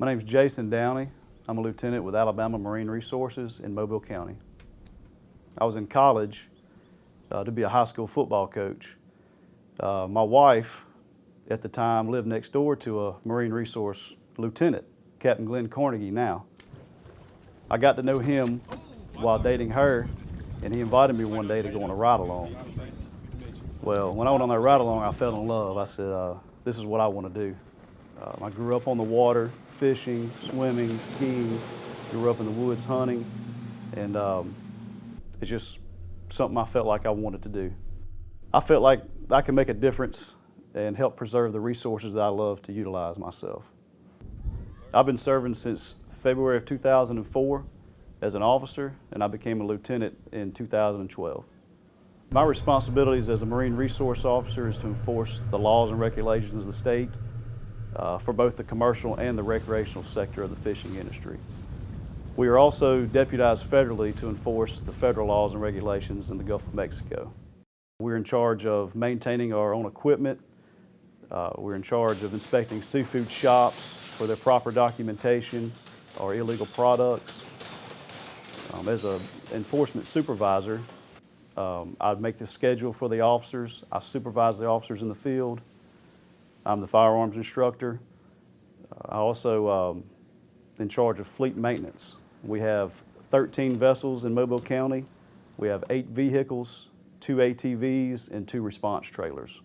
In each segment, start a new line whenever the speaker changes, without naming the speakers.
My name is Jason Downey. I'm a lieutenant with Alabama Marine Resources in Mobile County. I was in college to be a high school football coach. My wife at the time lived next door to a Marine Resource lieutenant, Captain Glenn Carnegie now. I got to know him while dating her, and he invited me one day to go on a ride-along. Well, when I went on that ride-along, I fell in love. I said, this is what I want to do. I grew up on the water, fishing, swimming, skiing, grew up in the woods hunting, and it's just something I felt like I wanted to do. I felt like I could make a difference and help preserve the resources that I love to utilize myself. I've been serving since February of 2004 as an officer, and I became a lieutenant in 2012. My responsibilities as a Marine Resource Officer is to enforce the laws and regulations of the state for both the commercial and the recreational sector of the fishing industry. We are also deputized federally to enforce the federal laws and regulations in the Gulf of Mexico. We're in charge of maintaining our own equipment. We're in charge of inspecting seafood shops for their proper documentation or illegal products. As an enforcement supervisor, I make the schedule for the officers. I supervise the officers in the field. I'm the firearms instructor. I also in charge of fleet maintenance. We have 13 vessels in Mobile County. We have 8 vehicles, 2 ATVs, and 2 response trailers.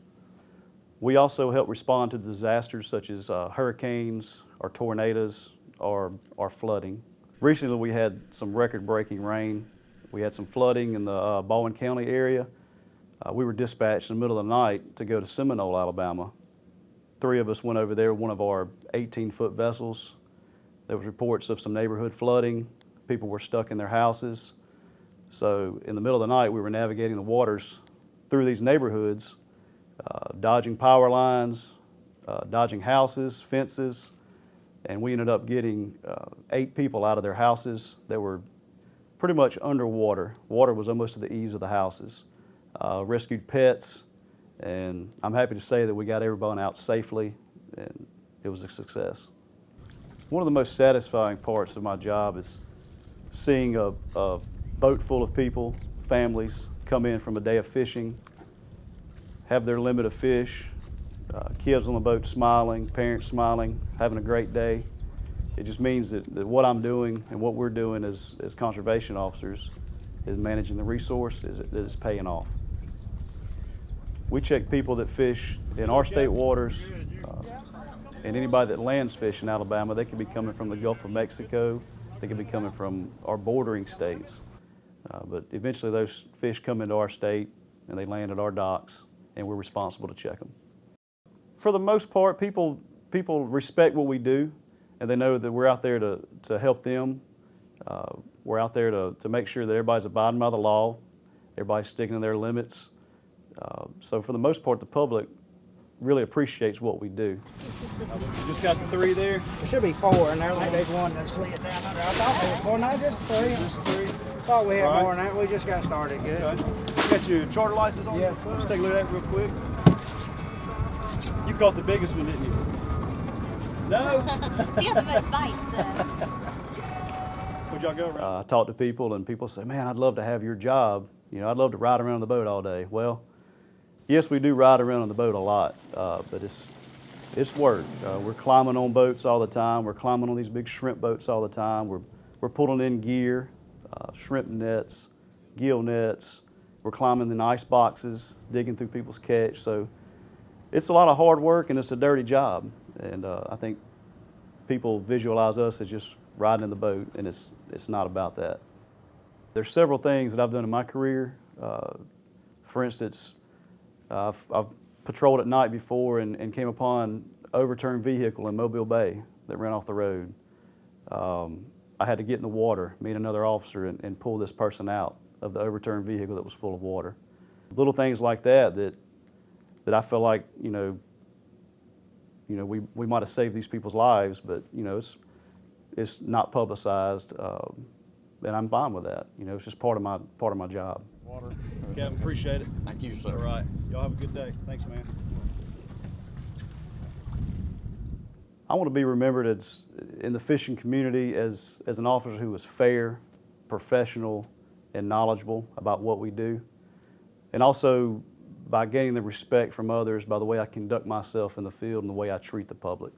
We also help respond to disasters such as hurricanes or tornadoes or flooding. Recently we had some record-breaking rain. We had some flooding in the Baldwin County area. We were dispatched in the middle of the night to go to Seminole, Alabama. 3 of us went over there, one of our 18-foot vessels. There was reports of some neighborhood flooding. People were stuck in their houses. So in the middle of the night, we were navigating the waters through these neighborhoods, dodging power lines, dodging houses, fences, and we ended up getting 8 people out of their houses that were pretty much underwater. Water was almost to the eaves of the houses. Rescued pets, and I'm happy to say that we got everyone out safely, and it was a success. One of the most satisfying parts of my job is seeing a boat full of people, families, come in from a day of fishing, have their limit of fish, kids on the boat smiling, parents smiling, having a great day. It just means that what I'm doing and what we're doing as conservation officers is managing the resource, is paying off. We check people that fish in our state waters, and anybody that lands fish in Alabama. They could be coming from the Gulf of Mexico, they could be coming from our bordering states. But eventually those fish come into our state and they land at our docks, and we're responsible to check them. For the most part, people respect what we do, and they know that we're out there to help them. We're out there to make sure that everybody's abiding by the law, everybody's sticking to their limits. So for the most part, the public really appreciates what we do.
You just got the 3 there?
There should be 4 in there. I think there's one that slid down under. I thought there was 4, no, just 3.
Just 3.
Thought we had
All right.
more than that. We just got started good.
Okay. You got your charter license on?
Yes, sir.
Let's take a look at that real quick. You caught the biggest one, didn't you? No?
She has the most bites, so.
Where'd y'all go around?
I talk to people, and people say, man, I'd love to have your job. You know, I'd love to ride around on the boat all day. Well, yes, we do ride around on the boat a lot, but it's work. We're climbing on boats all the time. We're climbing on these big shrimp boats all the time. We're pulling in gear, shrimp nets, gill nets. We're climbing in ice boxes, digging through people's catch. So it's a lot of hard work, and it's a dirty job. And I think people visualize us as just riding in the boat, and it's not about that. There's several things that I've done in my career. For instance, I've patrolled at night before and came upon an overturned vehicle in Mobile Bay that ran off the road. I had to get in the water, me and another officer, and pull this person out of the overturned vehicle that was full of water. Little things like that I feel like, you know, we might have saved these people's lives, but you know, it's not publicized, and I'm fine with that. You know, it's just part of my job.
Water. Kevin, appreciate it.
Thank you, sir.
All right. Y'all have a good day. Thanks, man.
I want to be remembered as, in the fishing community as an officer who was fair, professional, and knowledgeable about what we do. And also by gaining the respect from others by the way I conduct myself in the field and the way I treat the public.